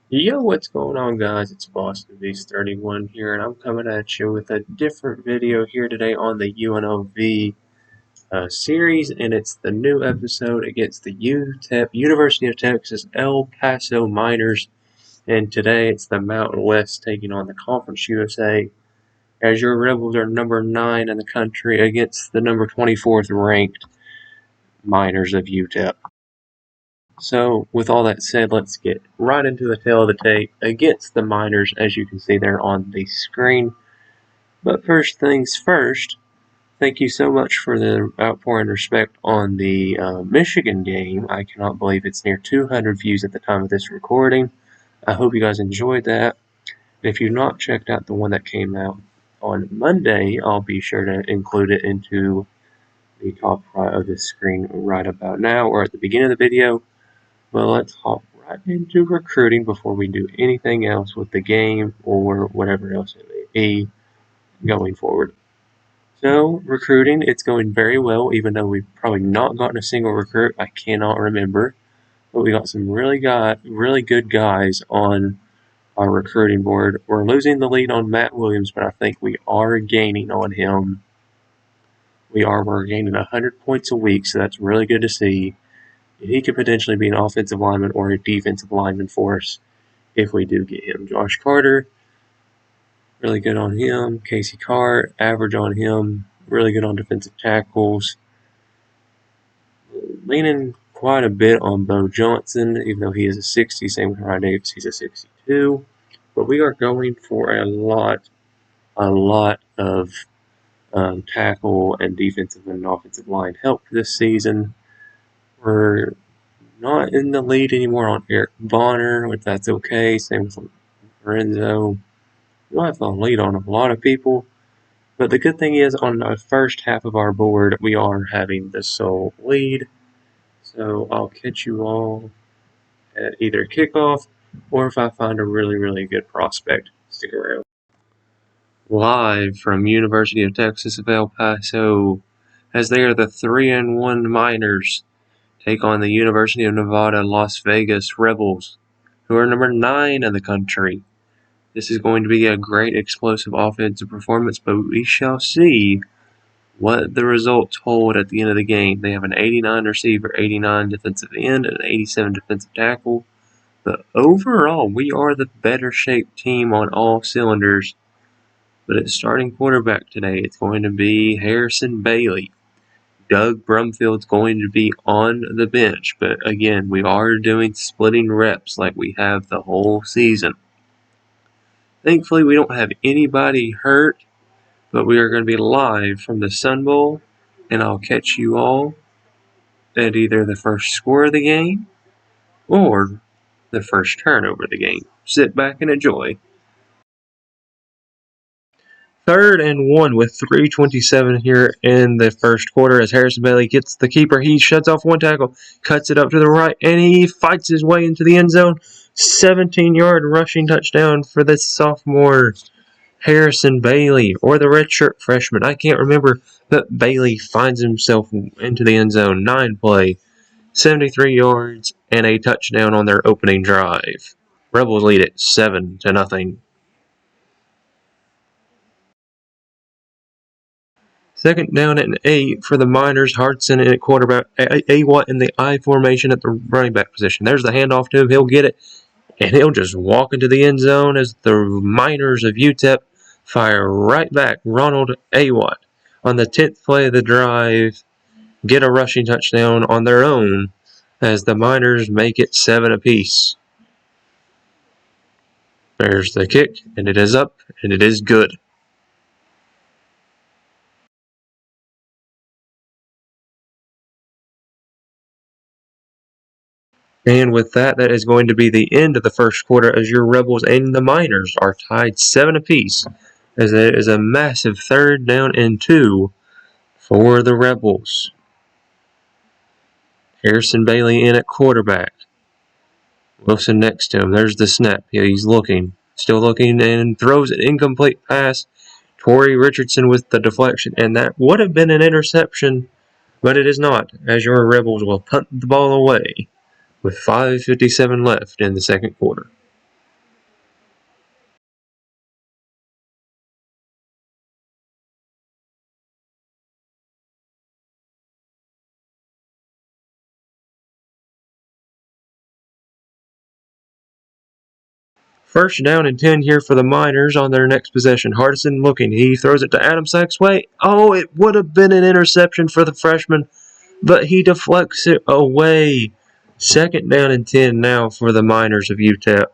Yo, what's going on, guys? It's Boston Beast 31 here, and I'm coming at you with a different video here today on the UNLV series, and it's the new episode against the UTEP, University of Texas El Paso Miners, and today it's the Mountain West taking on the Conference USA, as your Rebels are number 9 in the country against the number 24th ranked Miners of UTEP. So, with all that said, let's get right into the tail of the tape against the Miners, as you can see there on the screen. But first things first, thank you so much for the outpouring respect on the Michigan game. I cannot believe it's near 200 views at the time of this recording. I hope you guys enjoyed that. If you've not checked out the one that came out on Monday, I'll be sure to include it into the top right of the screen right about now or at the beginning of the video. Well, let's hop right into recruiting before we do anything else with the game or whatever else it may be going forward. So, recruiting, it's going very well, even though we've probably not gotten a single recruit. I cannot remember. But we got some really good guys on our recruiting board. We're losing the lead on Matt Williams, but I think we are gaining on him. We're gaining 100 points a week, so that's really good to see. He could potentially be an offensive lineman or a defensive lineman for us if we do get him. Josh Carter, really good on him. Casey Carr, average on him. Really good on defensive tackles. Leaning quite a bit on Bo Johnson, even though he is a 60. Same with Ryan Davis, he's a 62. But we are going for a lot of tackle and defensive and offensive line help this season. We're not in the lead anymore on Eric Bonner, if that's okay. Same with Lorenzo. We don't have the lead on a lot of people. But the good thing is, on the first half of our board, we are having the sole lead. So I'll catch you all at either kickoff or if I find a really good prospect. Stick around. Live from University of Texas of El Paso, as they are the 3-1 Miners, take on the University of Nevada, Las Vegas Rebels, who are number 9 in the country. This is going to be a great explosive offensive performance, but we shall see what the results hold at the end of the game. They have an 89 receiver, 89 defensive end, and an 87 defensive tackle. But overall, we are the better shaped team on all cylinders. But at starting quarterback today, it's going to be Harrison Bailey. Doug Brumfield's going to be on the bench, but again, we are doing splitting reps like we have the whole season. Thankfully, we don't have anybody hurt, but we are going to be live from the Sun Bowl, and I'll catch you all at either the first score of the game or the first turnover of the game. Sit back and enjoy. 3rd and 1 with 3:27 here in the first quarter as Harrison Bailey gets the keeper. He shuts off one tackle, cuts it up to the right, and he fights his way into the end zone. 17-yard rushing touchdown for this sophomore Harrison Bailey, or the redshirt freshman. I can't remember, but Bailey finds himself into the end zone. 9-play, 73 yards, and a touchdown on their opening drive. Rebels lead it 7-0. 2nd down and 8 for the Miners. Hartson in at quarterback. Awatt in the I formation at the running back position. There's the handoff to him. He'll get it, and he'll just walk into the end zone as the Miners of UTEP fire right back. Ronald Awatt on the 10th play of the drive get a rushing touchdown on their own as the Miners make it 7 apiece. There's the kick, and it is up, and it is good. And with that, that is going to be the end of the first quarter as your Rebels and the Miners are tied 7 apiece, as it is a massive 3rd down and 2 for the Rebels. Harrison Bailey in at quarterback. Wilson next to him. There's the snap. He's looking, still looking, and throws an incomplete pass. Torrey Richardson with the deflection, and that would have been an interception, but it is not, as your Rebels will punt the ball away with 5:57 left in the second quarter. First down and 10 here for the Miners on their next possession. Hardison looking. He throws it to Adam Saxway. Oh, it would have been an interception for the freshman, but he deflects it away. Second down and 10 now for the Miners of UTEP.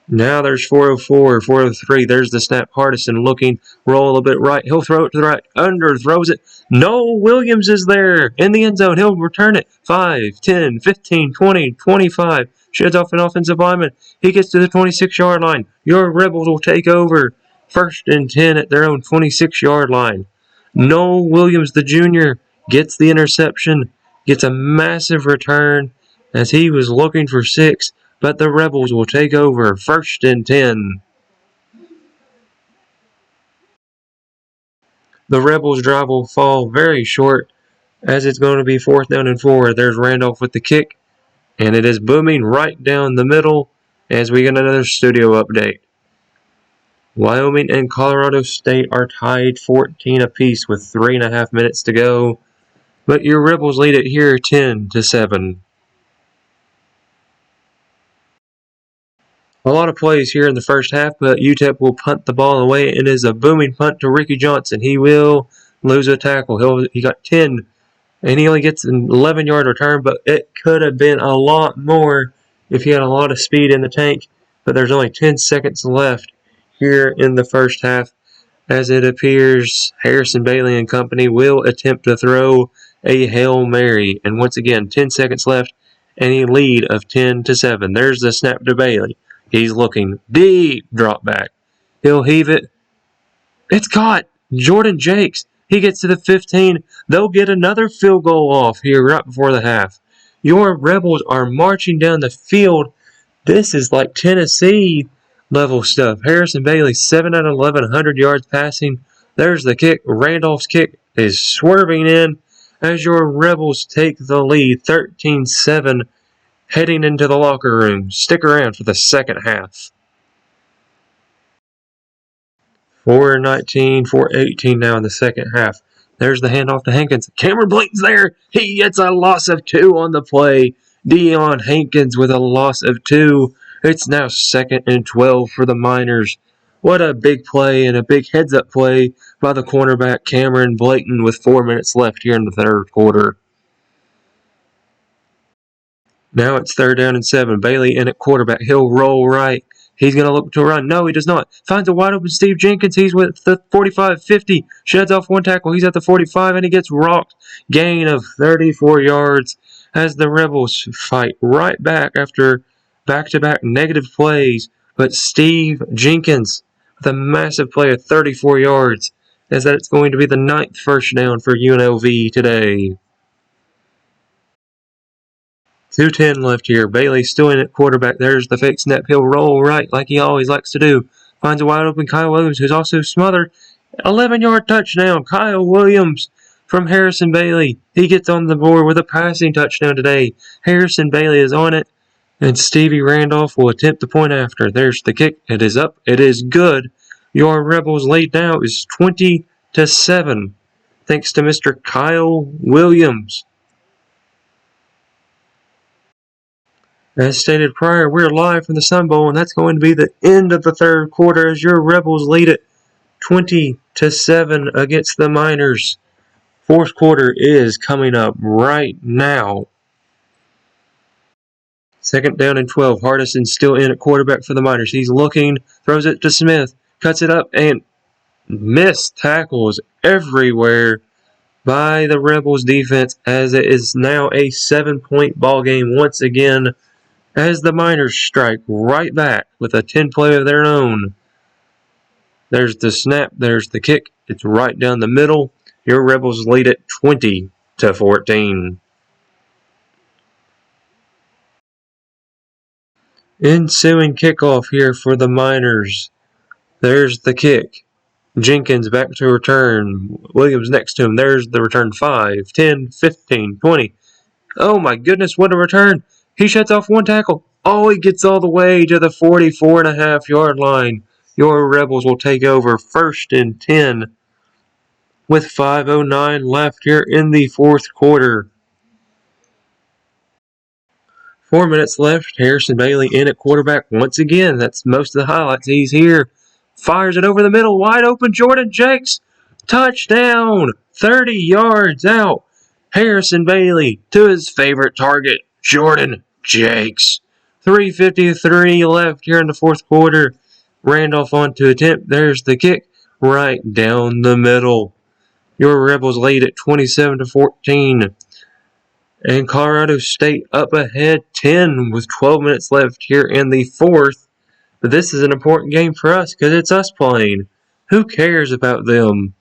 Now there's 404, 403. There's the snap. Hardison looking, roll a little bit right. He'll throw it to the right. Under, throws it. No, Williams is there in the end zone. He'll return it. 5, 10, 15, 20, 25. Sheds off an offensive lineman. He gets to the 26-yard line. Your Rebels will take over. First and 10 at their own 26-yard line. Noel Williams, the junior, gets the interception. Gets a massive return as he was looking for 6. But the Rebels will take over. First and 10. The Rebels' drive will fall very short as it's going to be 4th down and 4. There's Randolph with the kick, and it is booming right down the middle as we get another studio update. Wyoming and Colorado State are tied 14 apiece with 3.5 minutes to go, but your Rebels lead it here 10-7. A lot of plays here in the first half, but UTEP will punt the ball away. It is a booming punt to Ricky Johnson. He will lose a tackle. He got 10, and he only gets an 11-yard return, but it could have been a lot more if he had a lot of speed in the tank. But there's only 10 seconds left here in the first half. As it appears, Harrison Bailey and company will attempt to throw a Hail Mary. And once again, 10 seconds left, and a lead of 10-7. There's the snap to Bailey. He's looking deep drop back. He'll heave it. It's caught. Jordan Jakes. He gets to the 15. They'll get another field goal off here right before the half. Your Rebels are marching down the field. This is like Tennessee level stuff. Harrison Bailey, 7 out of 11, 100 yards passing. There's the kick. Randolph's kick is swerving in as your Rebels take the lead, 13-7. Heading into the locker room. Stick around for the second half. 4:19, 4:18 now in the second half. There's the handoff to Hankins. Cameron Blake's there. He gets a loss of 2 on the play. Dion Hankins with a loss of 2. It's now 2nd and 12 for the Miners. What a big play and a big heads-up play by the cornerback Cameron Blayton with 4 minutes left here in the third quarter. Now it's 3rd down and 7. Bailey in at quarterback. He'll roll right. He's going to look to run. No, he does not. Finds a wide open Steve Jenkins. He's with the 45-50. Sheds off one tackle. He's at the 45, and he gets rocked. Gain of 34 yards as the Rebels fight right back after back-to-back negative plays. But Steve Jenkins with a massive play of 34 yards as that's going to be the 9th first down for UNLV today. 2:10 left here. Bailey still in at quarterback. There's the fake snap. He'll roll right like he always likes to do. Finds a wide open Kyle Williams, who's also smothered. 11-yard touchdown. Kyle Williams from Harrison Bailey. He gets on the board with a passing touchdown today. Harrison Bailey is on it, and Stevie Randolph will attempt the point after. There's the kick. It is up. It is good. Your Rebels lead now is 20-7, thanks to Mr. Kyle Williams. As stated prior, we're live from the Sun Bowl, and that's going to be the end of the third quarter as your Rebels lead it 20-7 against the Miners. Fourth quarter is coming up right now. 2nd down and 12. Hardison still in at quarterback for the Miners. He's looking, throws it to Smith, cuts it up, and missed tackles everywhere by the Rebels defense as it is now a 7-point ball game once again, as the Miners strike right back with a 10-play of their own. There's the snap. There's the kick. It's right down the middle. Your Rebels lead it 20-14. Ensuing kickoff here for the Miners. There's the kick. Jenkins back to return. Williams next to him. There's the return. 5, 10, 15, 20. Oh my goodness, what a return. He shuts off one tackle. Oh, he gets all the way to the 44.5-yard line. Your Rebels will take over 1st and 10 with 5:09 left here in the fourth quarter. 4 minutes left. Harrison Bailey in at quarterback once again. That's most of the highlights. He's here. Fires it over the middle. Wide open. Jordan Jakes. Touchdown. 30 yards out. Harrison Bailey to his favorite target, Jordan Jakes. 3:53 left here in the fourth quarter. Randolph on to attempt. There's the kick right down the middle. Your Rebels lead at 27-14. And Colorado State up ahead 10 with 12 minutes left here in the fourth. But this is an important game for us because it's us playing. Who cares about them?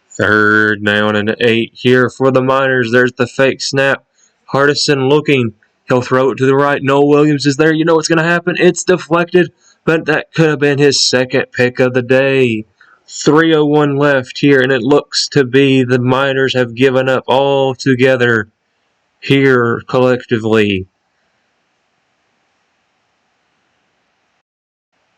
Third down and 8 here for the Miners. There's the fake snap. Hardison looking. He'll throw it to the right. Noel Williams is there. You know what's going to happen. It's deflected, but that could have been his second pick of the day. 3:01 left here, and it looks to be the Miners have given up altogether here collectively.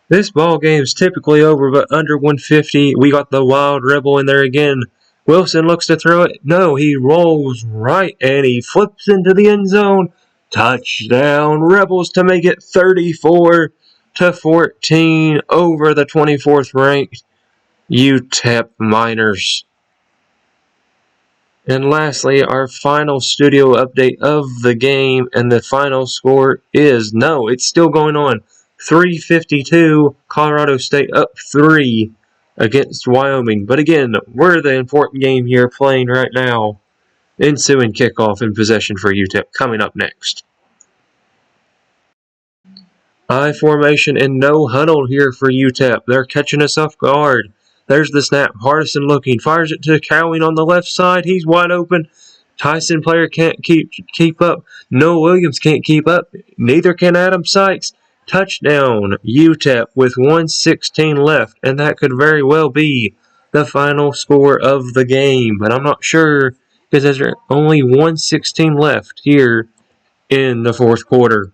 This ball game's typically over, but under 150, we got the Wild Rebel in there again. Wilson looks to throw it. No, he rolls right, and he flips into the end zone. Touchdown, Rebels to make it 34-14 over the 24th ranked UTEP Miners. And lastly, our final studio update of the game, and the final score is, no, it's still going on. 3:52, Colorado State up 3 against Wyoming. But again, we're the important game here playing right now. Ensuing kickoff and possession for UTEP coming up next. I formation and no huddle here for UTEP. They're catching us off guard. There's the snap. Hardison looking. Fires it to Cowing on the left side. He's wide open. Tyson Player can't keep up. Noah Williams can't keep up. Neither can Adam Sykes. Touchdown, UTEP with 1:16 left. And that could very well be the final score of the game. But I'm not sure because there's only 1:16 left here in the fourth quarter.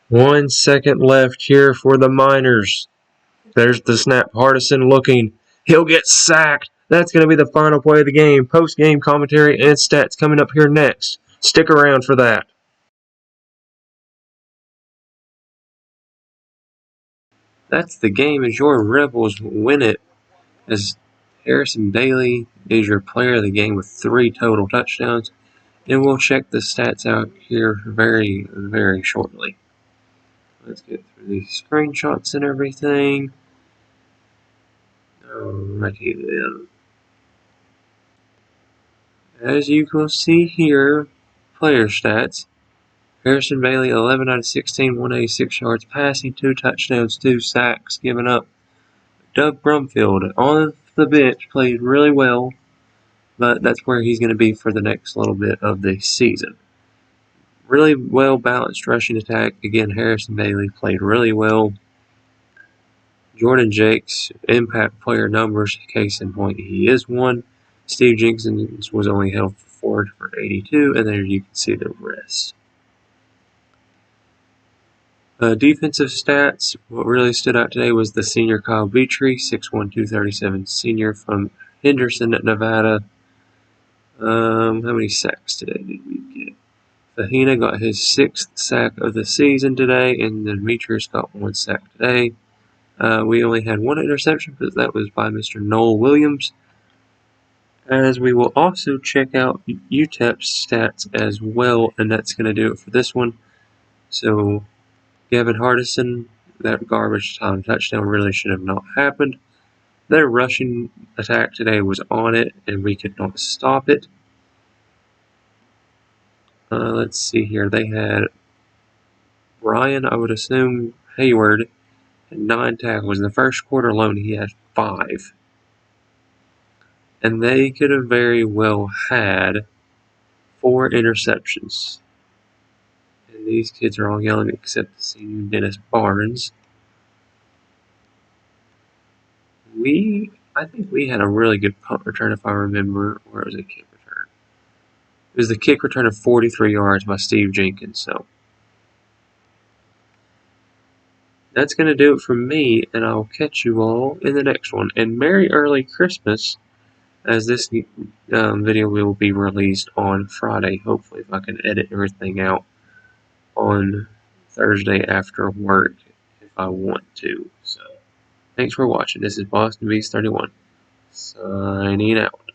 1 second left here for the Miners. There's the snap. Hardison looking. He'll get sacked. That's going to be the final play of the game. Post-game commentary and stats coming up here next. Stick around for that. That's the game as your Rebels win it. As Harrison Bailey is your player of the game with 3 total touchdowns. And we'll check the stats out here very, very shortly. Let's get through these screenshots and everything. Alrighty then. As you can see here, player stats. Harrison Bailey, 11 out of 16, 186 yards passing, 2 touchdowns, 2 sacks given up. Doug Brumfield on the bench played really well, but that's where he's going to be for the next little bit of the season. Really well balanced rushing attack. Again, Harrison Bailey played really well. Jordan Jakes, impact player numbers, case in point, he is one. Steve Jenkins was only held forward for 82, and there you can see the rest. Defensive stats, what really stood out today was the senior Kyle Beatrey, 6'1", 237 senior from Henderson, Nevada. How many sacks today did we get? Fahina got his 6th sack of the season today, and Demetrius got 1 sack today. We only had 1 interception, but that was by Mr. Noel Williams. As we will also check out UTEP's stats as well, and that's going to do it for this one. So, Gavin Hardison, that garbage time touchdown really should have not happened. Their rushing attack today was on it, and we could not stop it. Let's see here. They had Brian, I would assume, Hayward, had 9 tackles. In the first quarter alone, he had 5. And they could have very well had 4 interceptions. And these kids are all young except the senior Dennis Barnes. I think we had a really good punt return if I remember. Where was the kick return? It was the kick return of 43 yards by Steve Jenkins. So that's going to do it from me, and I'll catch you all in the next one. And Merry Early Christmas, as this video will be released on Friday, hopefully, if I can edit everything out on Thursday after work if I want to. So, thanks for watching. This is Boston Beast 31, signing out.